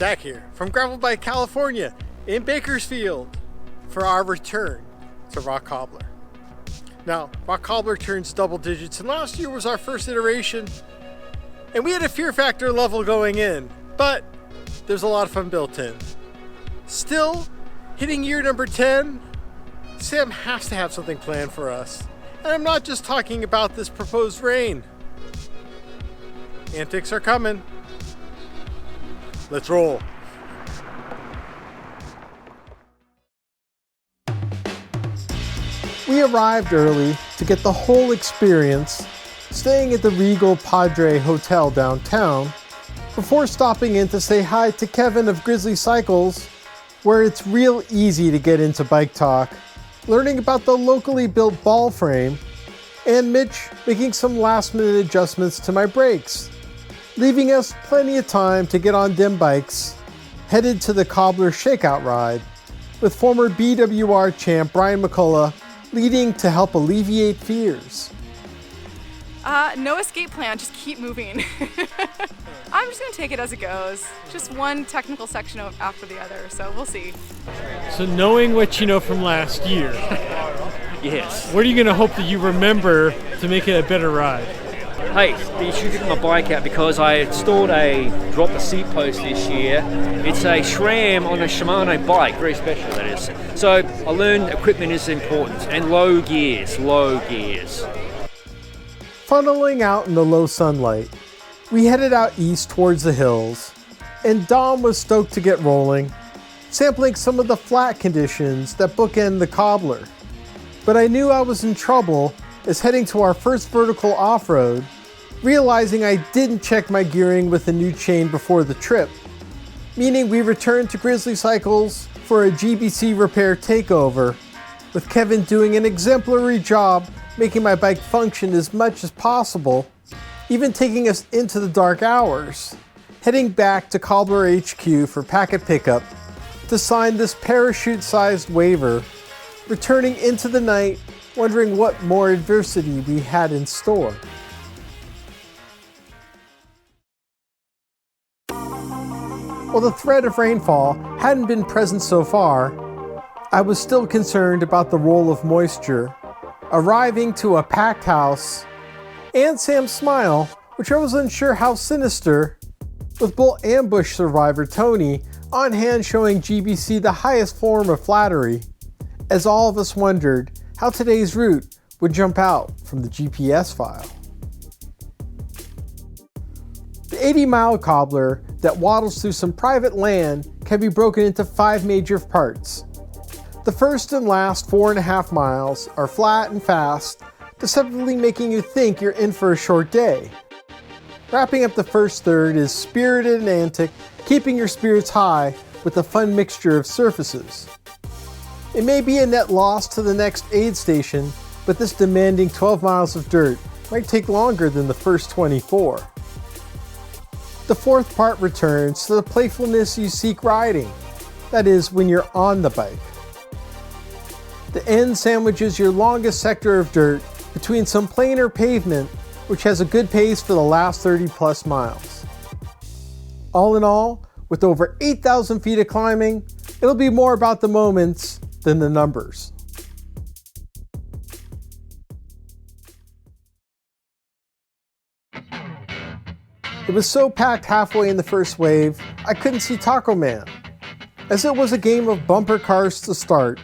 Zach here from Gravel Bike California in Bakersfield for our return to Rock Cobbler. Now, Rock Cobbler turns double digits, and last year was our first iteration, and we had a fear factor level going in, but there's a lot of fun built in. Still, hitting year number 10, Sam has to have something planned for us. And I'm not just talking about this proposed rain. Antics are coming. Let's roll. We arrived early to get the whole experience, staying at the Regal Padre Hotel downtown, before stopping in to say hi to Kevin of Grizzly Cycles, where it's real easy to get into bike talk, learning about the locally built ball frame, and Mitch making some last-minute adjustments to my brakes, leaving us plenty of time to get on dim bikes, headed to the Cobbler Shakeout Ride, with former BWR champ Brian McCullough leading to help alleviate fears. No escape plan, just keep moving. I'm just gonna take it as it goes. Just one technical section after the other, so we'll see. So knowing what you know from last year, yes. what are you gonna hope that you remember to make it a better ride? Hey, you should get my bike out because I installed a drop the seat post this year. It's a SRAM on a Shimano bike, very special that is. So I learned equipment is important and low gears. Funneling out in the low sunlight, we headed out east towards the hills, and Dom was stoked to get rolling, sampling some of the flat conditions that bookend the Cobbler. But I knew I was in trouble as heading to our first vertical off-road, realizing I didn't check my gearing with a new chain before the trip, meaning we returned to Grizzly Cycles for a GBC repair takeover, with Kevin doing an exemplary job making my bike function as much as possible, even taking us into the dark hours, heading back to Cobbler HQ for packet pickup to sign this parachute-sized waiver, returning into the night wondering what more adversity we had in store. While the threat of rainfall hadn't been present so far, I was still concerned about the role of moisture, arriving to a packed house, and Sam's smile, which I was unsure how sinister, with bull ambush survivor Tony on hand showing GBC the highest form of flattery, as all of us wondered how today's route would jump out from the GPS file. The 80-mile cobbler that waddles through some private land can be broken into 5 major parts. The first and last 4.5 miles are flat and fast, deceptively making you think you're in for a short day. Wrapping up the first third is spirited and antic, keeping your spirits high with a fun mixture of surfaces. It may be a net loss to the next aid station, but this demanding 12 miles of dirt might take longer than the first 24. The fourth part returns to the playfulness you seek riding, that is, when you're on the bike. The end sandwiches your longest sector of dirt between some plainer pavement, which has a good pace for the last 30 plus miles. All in all, with over 8,000 feet of climbing, it'll be more about the moments than the numbers. It was so packed halfway in the first wave, I couldn't see Taco Man, as it was a game of bumper cars to start,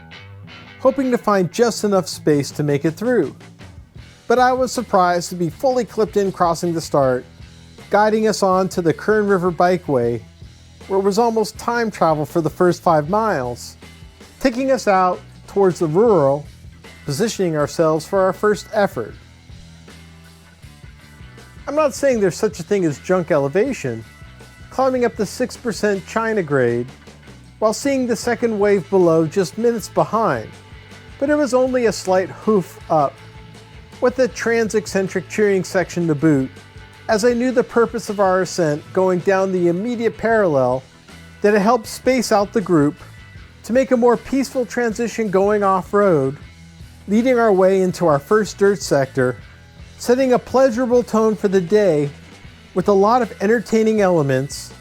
hoping to find just enough space to make it through. But I was surprised to be fully clipped in crossing the start, guiding us on to the Kern River Bikeway, where it was almost time travel for the first 5 miles, taking us out towards the rural, positioning ourselves for our first effort. I'm not saying there's such a thing as junk elevation, climbing up the 6% China grade, while seeing the second wave below just minutes behind, but it was only a slight hoof up, with a trans-eccentric cheering section to boot, as I knew the purpose of our ascent going down the immediate parallel, that it helped space out the group to make a more peaceful transition going off-road, leading our way into our first dirt sector, setting a pleasurable tone for the day with a lot of entertaining elements,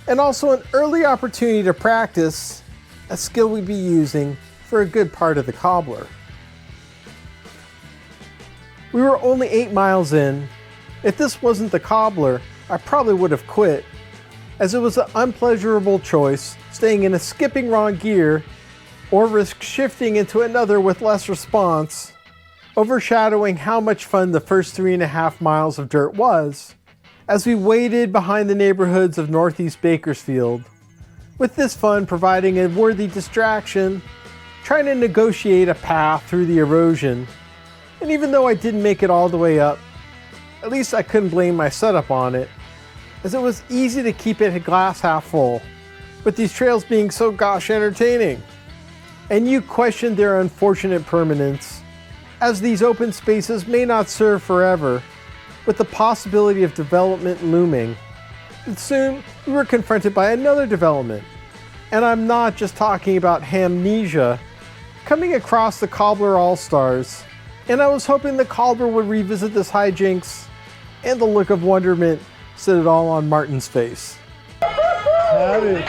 and also an early opportunity to practice a skill we'd be using for a good part of the Cobbler. We were only 8 miles in. If this wasn't the Cobbler, I probably would have quit, as it was an unpleasurable choice staying in a skipping wrong gear or risk shifting into another with less response, overshadowing how much fun the first 3.5 miles of dirt was, as we waited behind the neighborhoods of Northeast Bakersfield, with this fun providing a worthy distraction, trying to negotiate a path through the erosion. And even though I didn't make it all the way up, at least I couldn't blame my setup on it, as it was easy to keep it glass half full, with these trails being so gosh entertaining. And you questioned their unfortunate permanence, as these open spaces may not serve forever, with the possibility of development looming. But soon we were confronted by another development, and I'm not just talking about Hamnesia, coming across the Cobbler All-Stars, and I was hoping the Cobbler would revisit this hijinks, and the look of wonderment set it all on Martin's face. Howdy.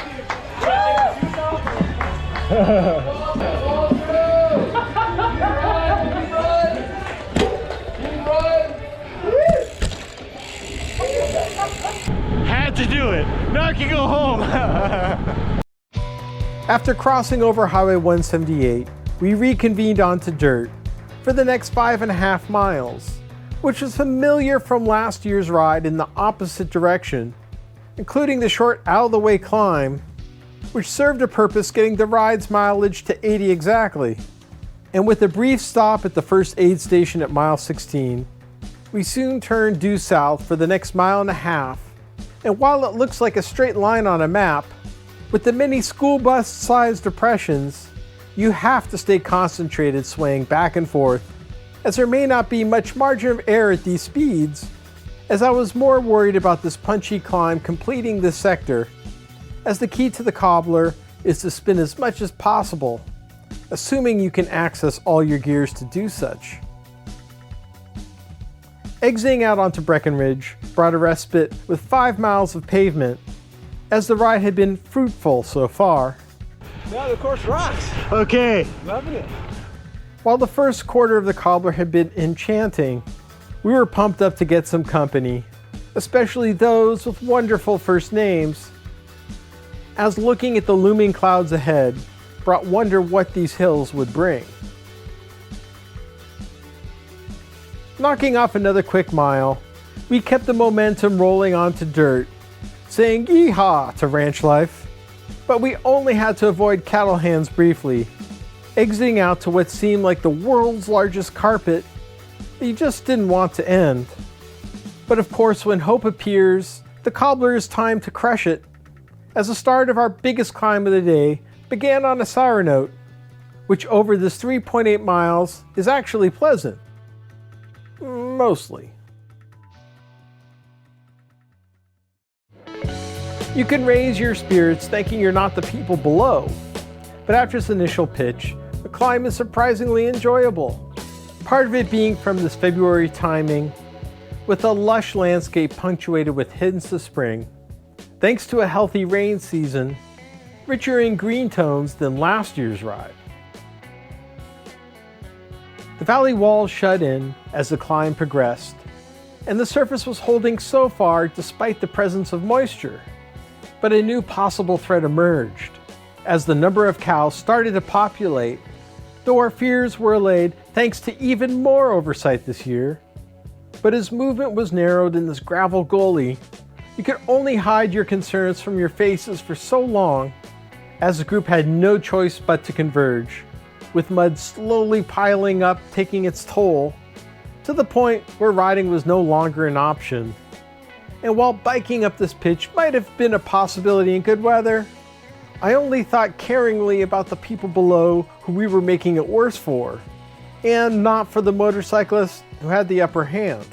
Had to do it. Now I can go home. After crossing over Highway 178, we reconvened onto dirt for the next 5.5 miles, which was familiar from last year's ride in the opposite direction, including the short out-of-the-way climb, which served a purpose getting the ride's mileage to 80 exactly. And with a brief stop at the first aid station at mile 16, we soon turned due south for the next 1.5 miles. And while it looks like a straight line on a map, with the many school bus-sized depressions, you have to stay concentrated swaying back and forth, as there may not be much margin of error at these speeds, as I was more worried about this punchy climb completing this sector, as the key to the Cobbler is to spin as much as possible, assuming you can access all your gears to do such. Exiting out onto Breckenridge brought a respite with 5 miles of pavement, as the ride had been fruitful so far. Yeah, the course rocks. Okay. Loving it. While the first quarter of the Cobbler had been enchanting, we were pumped up to get some company, especially those with wonderful first names, as looking at the looming clouds ahead brought wonder what these hills would bring. Knocking off another quick mile, we kept the momentum rolling onto dirt, saying yee-haw to ranch life, but we only had to avoid cattle hands briefly, exiting out to what seemed like the world's largest carpet that you just didn't want to end. But of course, when hope appears, the Cobbler is time to crush it, as the start of our biggest climb of the day began on a sour note, which over this 3.8 miles is actually pleasant. Mostly. You can raise your spirits thinking you're not the people below, but after this initial pitch, the climb is surprisingly enjoyable. Part of it being from this February timing, with a lush landscape punctuated with hints of spring, thanks to a healthy rain season, richer in green tones than last year's ride. The valley walls shut in as the climb progressed, and the surface was holding so far despite the presence of moisture. But a new possible threat emerged, as the number of cows started to populate, though our fears were allayed thanks to even more oversight this year. But as movement was narrowed in this gravel gully, you could only hide your concerns from your faces for so long, as the group had no choice but to converge, with mud slowly piling up, taking its toll, to the point where riding was no longer an option. And while biking up this pitch might have been a possibility in good weather, I only thought caringly about the people below who we were making it worse for, and not for the motorcyclists who had the upper hand.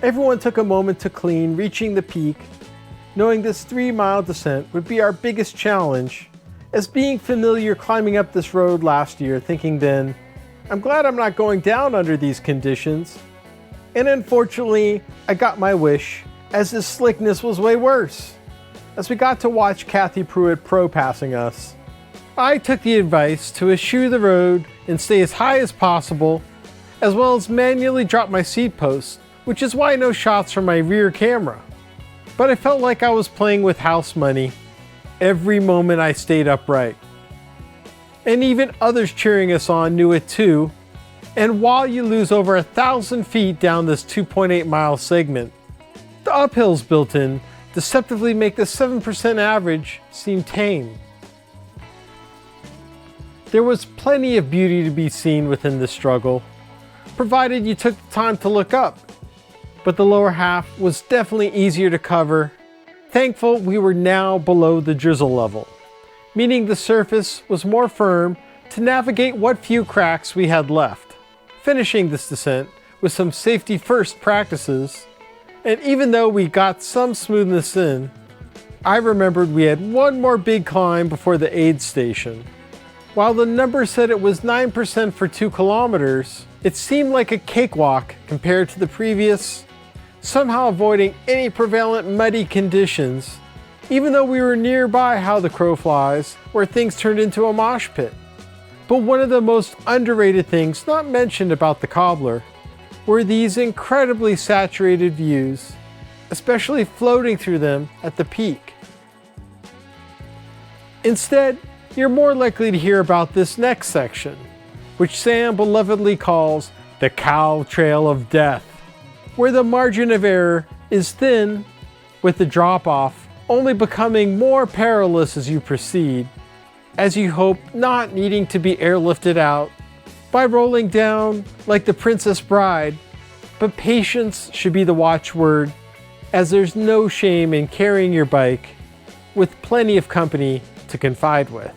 Everyone took a moment to clean, reaching the peak, knowing this 3-mile descent would be our biggest challenge, as being familiar climbing up this road last year, thinking then, I'm glad I'm not going down under these conditions. And unfortunately, I got my wish, as his slickness was way worse. As we got to watch Kathy Pruitt Pro passing us, I took the advice to eschew the road and stay as high as possible, as well as manually drop my seat post, which is why no shots from my rear camera. But I felt like I was playing with house money every moment I stayed upright. And even others cheering us on knew it too. And while you lose over 1,000 feet down this 2.8 mile segment, the uphills built in deceptively make the 7% average seem tame. There was plenty of beauty to be seen within this struggle, provided you took the time to look up. But the lower half was definitely easier to cover. Thankful we were now below the drizzle level, meaning the surface was more firm to navigate what few cracks we had left. Finishing this descent with some safety first practices, and even though we got some smoothness in, I remembered we had one more big climb before the aid station. While the number said it was 9% for 2 kilometers, it seemed like a cakewalk compared to the previous, somehow avoiding any prevalent muddy conditions, even though we were nearby how the crow flies, where things turned into a mosh pit. But one of the most underrated things not mentioned about the Cobbler were these incredibly saturated views, especially floating through them at the peak. Instead, you're more likely to hear about this next section, which Sam belovedly calls the Cow Trail of Death, where the margin of error is thin, with the drop-off only becoming more perilous as you proceed, as you hope not needing to be airlifted out by rolling down like the Princess Bride. But patience should be the watchword, as there's no shame in carrying your bike with plenty of company to confide with.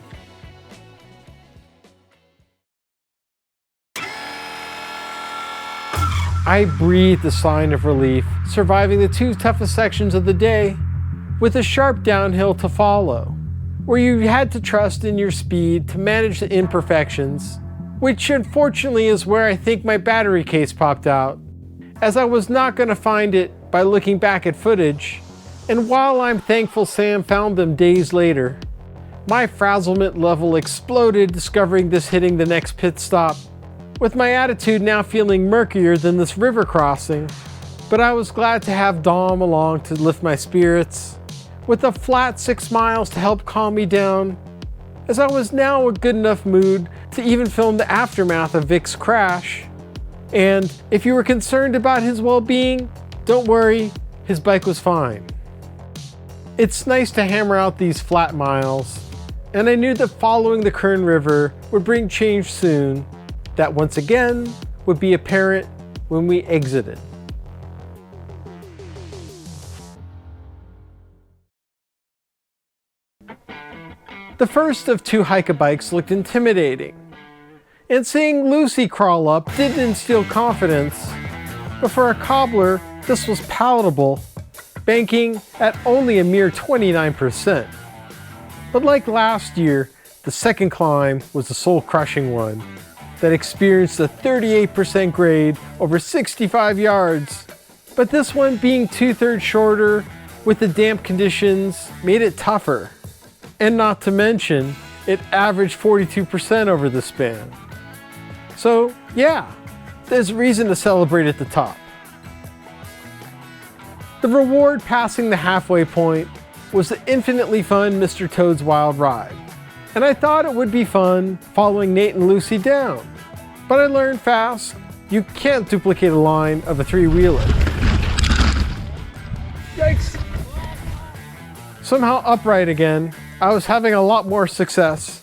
I breathed a sign of relief, surviving the 2 toughest sections of the day, with a sharp downhill to follow, where you had to trust in your speed to manage the imperfections, which unfortunately is where I think my battery case popped out, as I was not going to find it by looking back at footage, and while I'm thankful Sam found them days later, my frazzlement level exploded discovering this hitting the next pit stop, with my attitude now feeling murkier than this river crossing. But I was glad to have Dom along to lift my spirits, with a flat 6 miles to help calm me down, as I was now in a good enough mood to even film the aftermath of Vic's crash. And if you were concerned about his well-being, don't worry, his bike was fine. It's nice to hammer out these flat miles, and I knew that following the Kern River would bring change soon, that once again would be apparent when we exited. The first of 2 hike-a-bikes looked intimidating, and seeing Lucy crawl up didn't instill confidence, but for a cobbler this was palatable, banking at only a mere 29%. But like last year, the second climb was a soul-crushing one that experienced a 38% grade over 65 yards. But this one, being 2/3 shorter with the damp conditions, made it tougher. And not to mention, it averaged 42% over the span. So yeah, there's reason to celebrate at the top. The reward passing the halfway point was the infinitely fun Mr. Toad's Wild Ride. And I thought it would be fun following Nate and Lucy down. But I learned fast, you can't duplicate a line of a 3-wheeler. Yikes! Somehow upright again, I was having a lot more success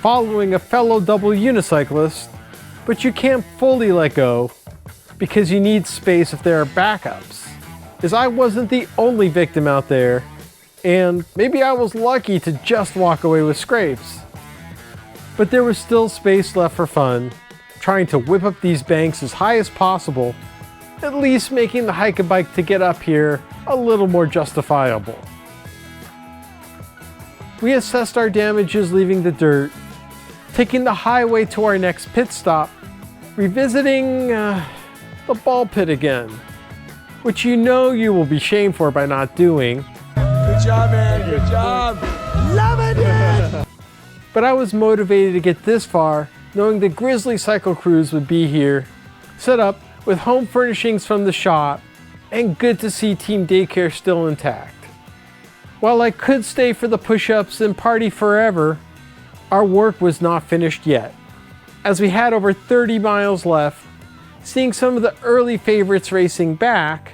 following a fellow double unicyclist, but you can't fully let go because you need space if there are backups, as I wasn't the only victim out there, and maybe I was lucky to just walk away with scrapes. But there was still space left for fun, trying to whip up these banks as high as possible, at least making the hike-a-bike to get up here a little more justifiable. We assessed our damages leaving the dirt, taking the highway to our next pit stop, revisiting the ball pit again, which you know you will be shamed for by not doing. Good job, man. Good job. Loving it. But I was motivated to get this far, knowing the Grizzly Cycle Cruise would be here, set up with home furnishings from the shop, and good to see Team Daycare still intact. While I could stay for the push-ups and party forever, our work was not finished yet. As we had over 30 miles left, seeing some of the early favorites racing back,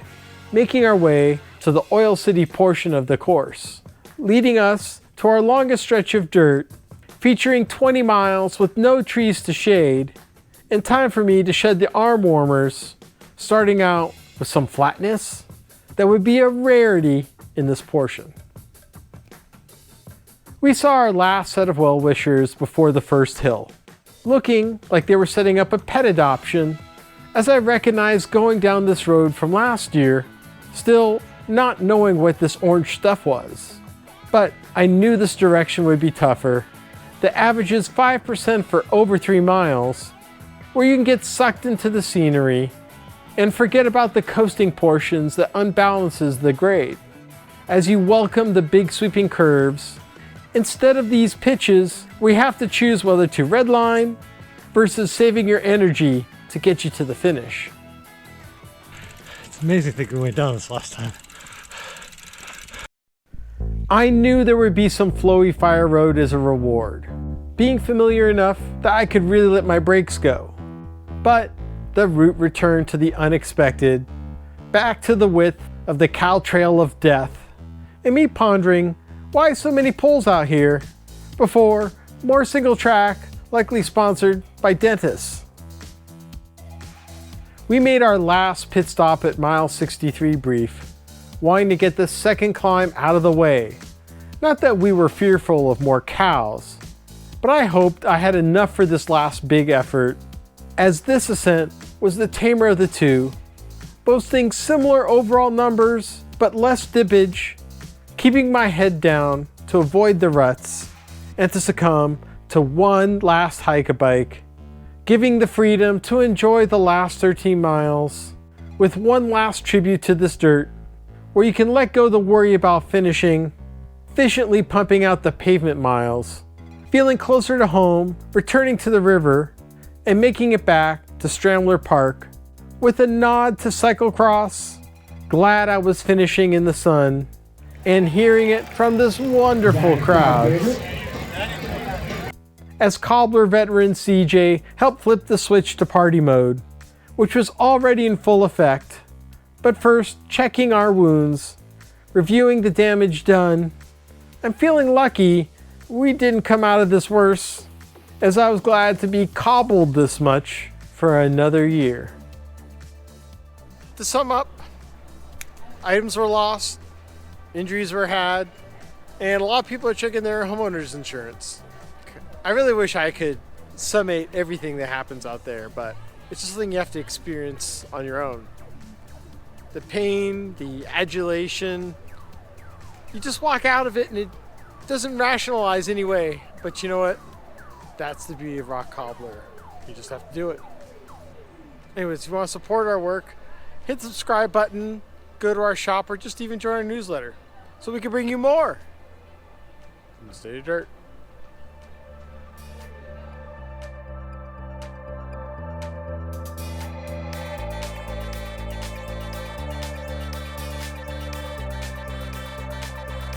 making our way to the Oil City portion of the course, leading us to our longest stretch of dirt, featuring 20 miles with no trees to shade, and time for me to shed the arm warmers, starting out with some flatness that would be a rarity in this portion. We saw our last set of well-wishers before the first hill, looking like they were setting up a pet adoption, as I recognized going down this road from last year, still not knowing what this orange stuff was. But I knew this direction would be tougher. The average is 5% for over 3 miles, where you can get sucked into the scenery and forget about the coasting portions that unbalances the grade. As you welcome the big sweeping curves, instead of these pitches, we have to choose whether to redline versus saving your energy to get you to the finish. It's amazing thinking we went down this last time. I knew there would be some flowy fire road as a reward, being familiar enough that I could really let my brakes go. But the route returned to the unexpected, back to the width of the cow trail of death, and me pondering why so many poles out here before more single track, likely sponsored by dentists. We made our last pit stop at mile 63 brief, wanting to get the second climb out of the way. Not that we were fearful of more cows, but I hoped I had enough for this last big effort, as this ascent was the tamer of the two, boasting similar overall numbers but less dippage, keeping my head down to avoid the ruts and to succumb to one last hike-a-bike, giving the freedom to enjoy the last 13 miles with one last tribute to this dirt, where you can let go the worry about finishing, efficiently pumping out the pavement miles, feeling closer to home, returning to the river, and making it back to Strambler Park with a nod to cyclocross, glad I was finishing in the sun and hearing it from this wonderful crowd. As Cobbler veteran CJ helped flip the switch to party mode, which was already in full effect, but first checking our wounds, reviewing the damage done, and feeling lucky we didn't come out of this worse, as I was glad to be cobbled this much for another year. To sum up, items were lost, injuries were had, and a lot of people are checking their homeowners insurance. I really wish I could summate everything that happens out there, but it's just something you have to experience on your own. The pain, the adulation, you just walk out of it and it doesn't rationalize anyway, but you know what? That's the beauty of Rock Cobbler. You just have to do it. Anyways, if you want to support our work, hit the subscribe button, go to our shop, or just even join our newsletter so we can bring you more from the State of Dirt.